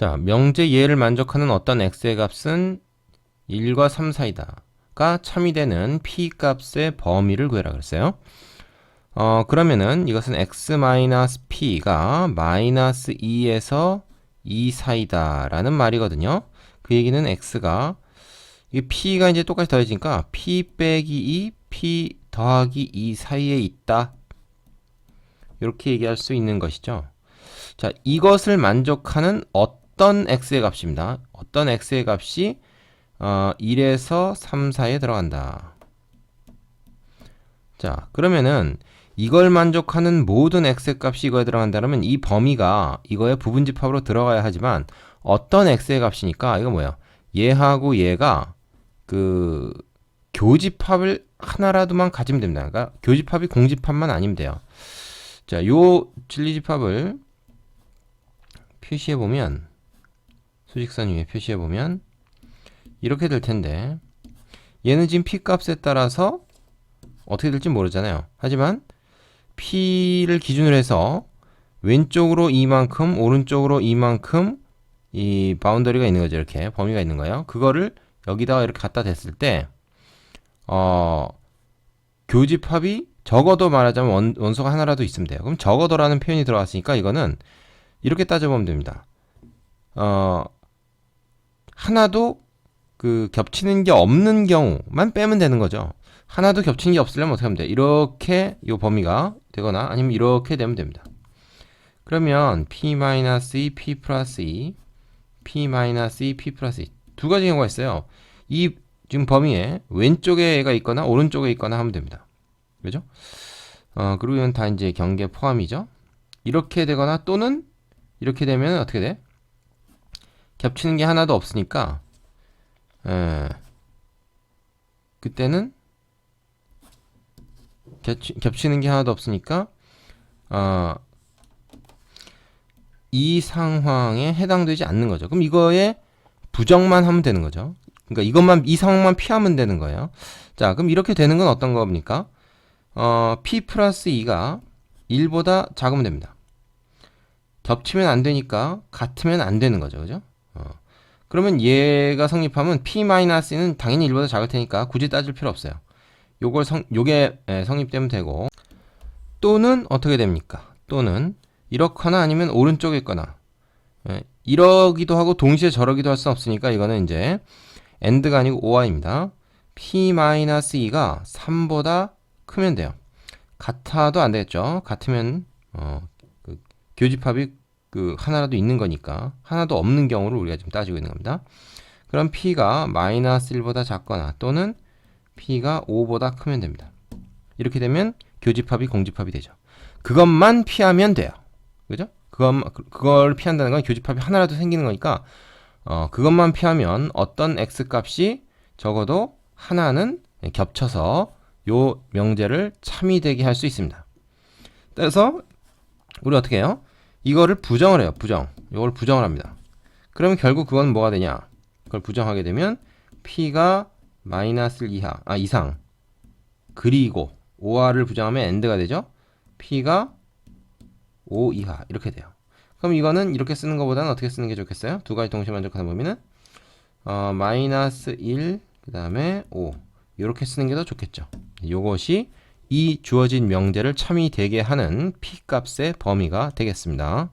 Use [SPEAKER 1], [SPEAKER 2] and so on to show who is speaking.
[SPEAKER 1] 자, 명제 예를 만족하는 어떤 x의 값은 1과 3 사이다가 참이되는 p 값의 범위를 구해라 그랬어요. 그러면은 이것은 x-p가 마이너스 2에서 2 사이다 라는 말이거든요. 그 얘기는 x가 이 p가 이제 똑같이 더해지니까 p 빼기 2, p 더하기 2 사이에 있다. 이렇게 얘기할 수 있는 것이죠. 자, 이것을 만족하는 어떤 x의 값입니다. 어떤 x의 값이 1에서 3 사이에 들어간다. 자, 그러면은 이걸 만족하는 모든 x의 값이 이거에 들어간다면 이 범위가 이거의 부분집합으로 들어가야 하지만 어떤 x의 값이니까 이거 뭐야? 얘하고 얘가 그 교집합을 하나라도만 가지면 됩니다. 그러니까 교집합이 공집합만 아니면 돼요. 자, 요 진리집합을 표시해 보면 수직선 위에 표시해 보면 이렇게 될 텐데 얘는 지금 p 값에 따라서 어떻게 될지 모르잖아요. 하지만 p를 기준으로 해서 왼쪽으로 이만큼 오른쪽으로 이만큼 이 바운더리가 있는 거죠. 이렇게 범위가 있는 거예요. 그거를 여기다가 이렇게 갖다 댔을 때 교집합이 적어도 말하자면 원소가 하나라도 있으면 돼요. 그럼 적어도라는 표현이 들어갔으니까 이거는 이렇게 따져보면 됩니다. 하나도 그 겹치는 게 없는 경우만 빼면 되는 거죠. 하나도 겹치는 게 없으려면 어떻게 하면 돼? 이렇게 이 범위가 되거나 아니면 이렇게 되면 됩니다. 그러면 p-2, p 플러스 2, p-2, p 플러스 2 두 가지 경우가 있어요. 이 지금 범위에 왼쪽에 얘가 있거나 오른쪽에 있거나 하면 됩니다. 그죠? 그리고 이건 다 이제 경계 포함이죠. 이렇게 되거나 또는 이렇게 되면 어떻게 돼? 겹치는 게 하나도 없으니까 그때는 겹치는 게 하나도 없으니까 이 상황에 해당되지 않는 거죠. 그럼 이거에 부정만 하면 되는 거죠. 그러니까 이것만 이 상황만 피하면 되는 거예요. 자, 그럼 이렇게 되는 건 어떤 겁니까? p 플러스 2가 1보다 작으면 됩니다. 겹치면 안 되니까 같으면 안 되는 거죠. 그죠? 그러면 얘가 성립하면 p-는 당연히 1보다 작을 테니까 굳이 따질 필요 없어요. 요게 성립되면 되고 또는 어떻게 됩니까? 또는 이렇거나 아니면 오른쪽에 있거나 이러기도 하고 동시에 저러기도 할 수 없으니까 이거는 이제 AND가 아니고 OR입니다. p-2가 3보다 크면 돼요. 같아도 안 되겠죠. 같으면 그 교집합이 그 하나라도 있는 거니까 하나도 없는 경우를 우리가 지금 따지고 있는 겁니다. 그럼 p가 마이너스 1보다 작거나 또는 p가 5보다 크면 됩니다. 이렇게 되면 교집합이 공집합이 되죠. 그것만 피하면 돼요. 그죠? 그걸 피한다는 건 교집합이 하나라도 생기는 거니까 그것만 피하면 어떤 x 값이 적어도 하나는 겹쳐서 요 명제를 참이되게 할 수 있습니다. 그래서 우리 어떻게 해요? 이거를 부정을 해요. 이걸 부정을 합니다. 그러면 결국 그건 뭐가 되냐? 그걸 부정하게 되면 p가 마이너스 이상 그리고 OR을 부정하면 AND가 되죠. p가 5 이하 이렇게 돼요. 그럼 이거는 이렇게 쓰는 것보다는 어떻게 쓰는 게 좋겠어요? 두 가지 동시에 만족하는 범위는 마이너스 1 그 다음에 5 이렇게 쓰는 게 더 좋겠죠. 이것이 이 주어진 명제를 참이되게 하는 p 값의 범위가 되겠습니다.